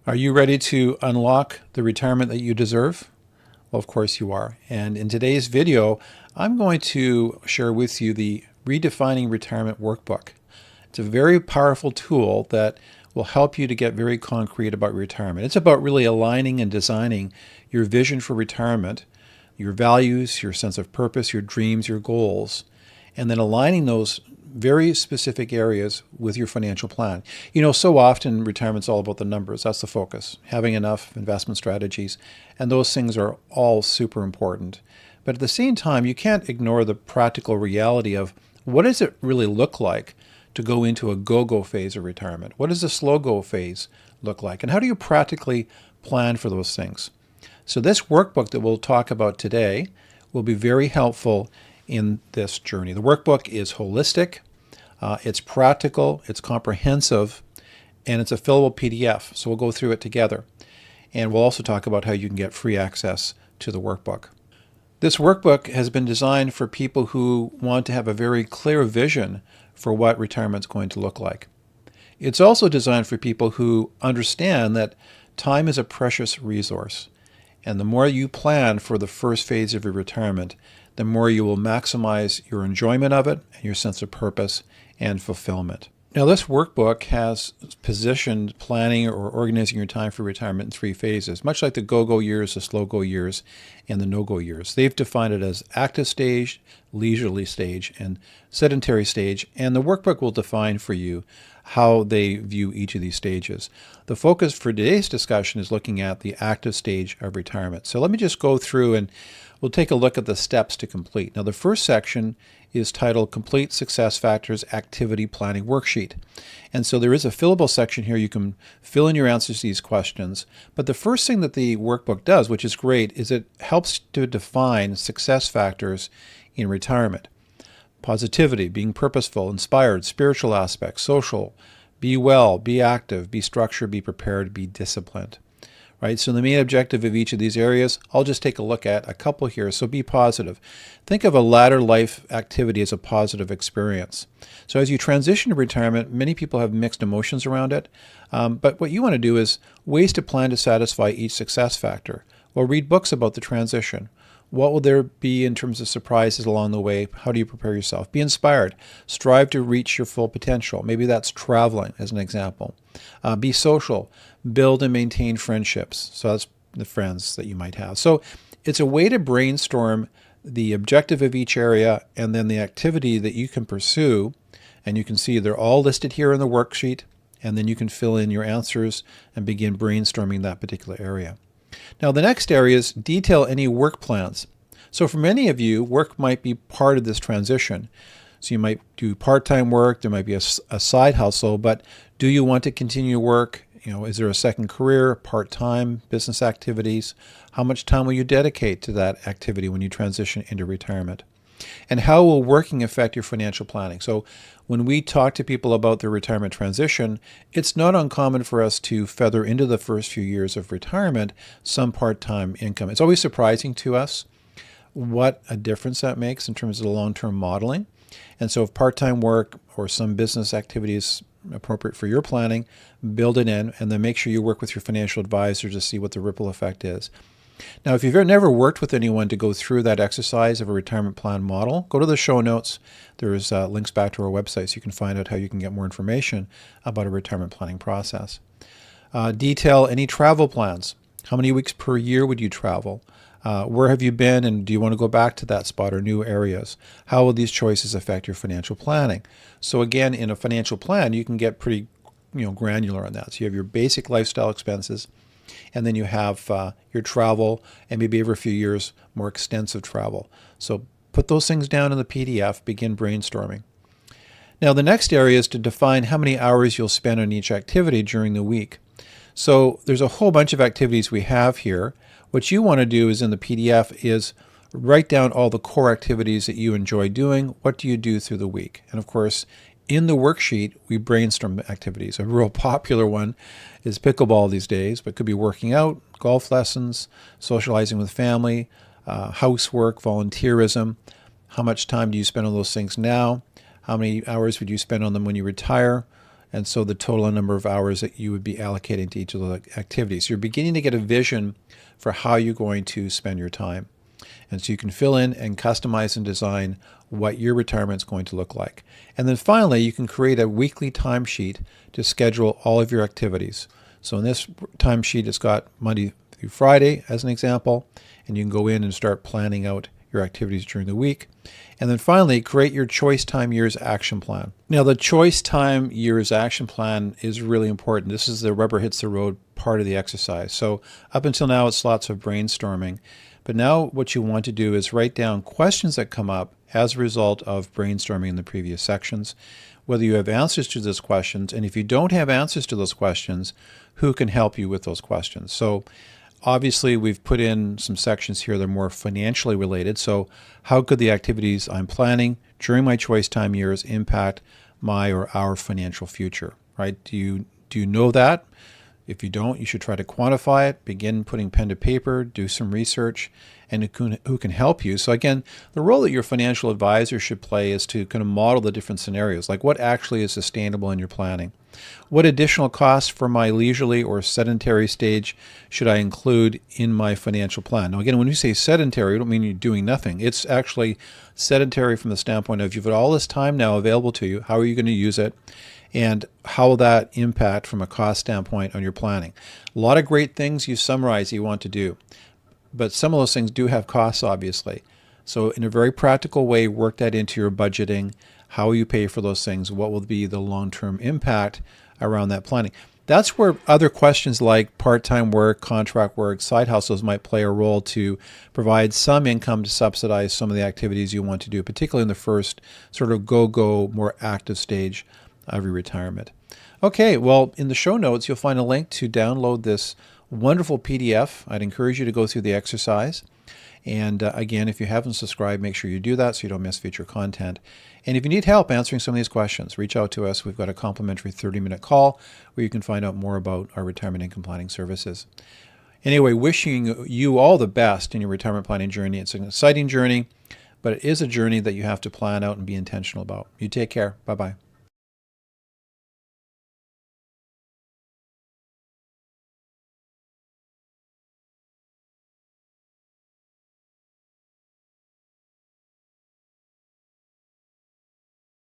Are you ready to unlock the retirement that you deserve? Well, of course you are. And in today's video, I'm going to share with you the Redefining Retirement Workbook. It's a very powerful tool that will help you to get very concrete about retirement. It's about really aligning and designing your vision for retirement, your values, your sense of purpose, your dreams, your goals, and then aligning those very specific areas with your financial plan. You know, so often retirement's all about the numbers. That's the focus. Having enough investment strategies, and those things are all super important. But at the same time, you can't ignore the practical reality of what does it really look like to go into a go-go phase of retirement? What does the slow-go phase look like? And how do you practically plan for those things? So this workbook that we'll talk about today will be very helpful in this journey. The workbook is holistic, it's practical, it's comprehensive, and it's a fillable PDF. So we'll go through it together. And we'll also talk about how you can get free access to the workbook. This workbook has been designed for people who want to have a very clear vision for what retirement's going to look like. It's also designed for people who understand that time is a precious resource. And the more you plan for the first phase of your retirement, the more you will maximize your enjoyment of it and your sense of purpose and fulfillment. Now, this workbook has positioned planning or organizing your time for retirement in three phases, much like the go-go years, the slow-go years, and the no-go years. They've defined it as active stage, leisurely stage, and sedentary stage, and the workbook will define for you how they view each of these stages. The focus for today's discussion is looking at the active stage of retirement. So let me just go through and we'll take a look at the steps to complete. Now, the first section is titled Complete Success Factors Activity Planning Worksheet. And so there is a fillable section here. You can fill in your answers to these questions. But the first thing that the workbook does, which is great, is it helps to define success factors in retirement. Positivity, being purposeful, inspired, spiritual aspects, social, be well, be active, be structured, be prepared, be disciplined. Right? So the main objective of each of these areas, I'll just take a look at a couple here. So be positive. Think of a latter life activity as a positive experience. So as you transition to retirement, many people have mixed emotions around it. But what you want to do is ways to plan to satisfy each success factor. Well, read books about the transition. What will there be in terms of surprises along the way? How do you prepare yourself? Be inspired. Strive to reach your full potential. Maybe that's traveling as an example. Be social. Build and maintain friendships. So that's the friends that you might have. So it's a way to brainstorm the objective of each area and then the activity that you can pursue. And you can see they're all listed here in the worksheet. And then you can fill in your answers and begin brainstorming that particular area. Now, the next area is detail any work plans. So for many of you, work might be part of this transition. So you might do part-time work, there might be a side hustle, but do you want to continue work? You know, is there a second career, part-time, business activities? How much time will you dedicate to that activity when you transition into retirement? And how will working affect your financial planning? So when we talk to people about their retirement transition, it's not uncommon for us to feather into the first few years of retirement some part-time income. It's always surprising to us what a difference that makes in terms of the long-term modeling. And so if part-time work or some business activity is appropriate for your planning, build it in, and then make sure you work with your financial advisor to see what the ripple effect is. Now, if you've never worked with anyone to go through that exercise of a retirement plan model, go to the show notes. There's links back to our website so you can find out how you can get more information about a retirement planning process. Detail any travel plans. How many weeks per year would you travel? Where have you been, and do you want to go back to that spot or new areas? How will these choices affect your financial planning? So again, in a financial plan, you can get pretty granular on that. So you have your basic lifestyle expenses, and then you have your travel, and maybe every few years, more extensive travel. So put those things down in the PDF, begin brainstorming. Now, the next area is to define how many hours you'll spend on each activity during the week. So there's a whole bunch of activities we have here. What you want to do is in the PDF is write down all the core activities that you enjoy doing. What do you do through the week? And of course, in the worksheet, we brainstorm activities. A real popular one is pickleball these days, but it could be working out, golf lessons, socializing with family, housework, volunteerism. How much time do you spend on those things now? How many hours would you spend on them when you retire? and so the total number of hours that you would be allocating to each of the activities. You're beginning to get a vision for how you're going to spend your time. And so you can fill in and customize and design what your retirement is going to look like. And then finally, you can create a weekly timesheet to schedule all of your activities. So in this timesheet, it's got Monday through Friday as an example, and you can go in and start planning out your activities during the week. And then finally, create your Choice Time Years Action Plan. Now, the Choice Time Years Action Plan is really important. This is the rubber hits the road part of the exercise. So up until now, it's lots of brainstorming. But now what you want to do is write down questions that come up as a result of brainstorming in the previous sections, whether you have answers to those questions, and if you don't have answers to those questions, who can help you with those questions. So obviously we've put in some sections here that are more financially related. So how could the activities I'm planning during my choice time years impact my or our financial future, right? Do you know that? If you don't, you should try to quantify it, begin putting pen to paper, do some research, and who can help you. So again, the role that your financial advisor should play is to kind of model the different scenarios, like what actually is sustainable in your planning. What additional costs for my leisurely or sedentary stage should I include in my financial plan? Now again, when you say sedentary, we don't mean you're doing nothing. It's actually sedentary from the standpoint of you've got all this time now available to you. How are you going to use it? And how will that impact from a cost standpoint on your planning? A lot of great things you summarize you want to do, but some of those things do have costs, obviously. So in a very practical way, work that into your budgeting. How will you pay for those things? What will be the long-term impact around that planning? That's where other questions like part-time work, contract work, side hustles might play a role to provide some income to subsidize some of the activities you want to do, particularly in the first sort of go-go, more active stage of your retirement. Okay, well, in the show notes, you'll find a link to download this wonderful PDF. I'd encourage you to go through the exercise. And again, if you haven't subscribed, make sure you do that so you don't miss future content. And if you need help answering some of these questions, reach out to us. We've got a complimentary 30-minute call where you can find out more about our retirement income planning services. Anyway, wishing you all the best in your retirement planning journey. It's an exciting journey, but it is a journey that you have to plan out and be intentional about. You take care. Bye-bye.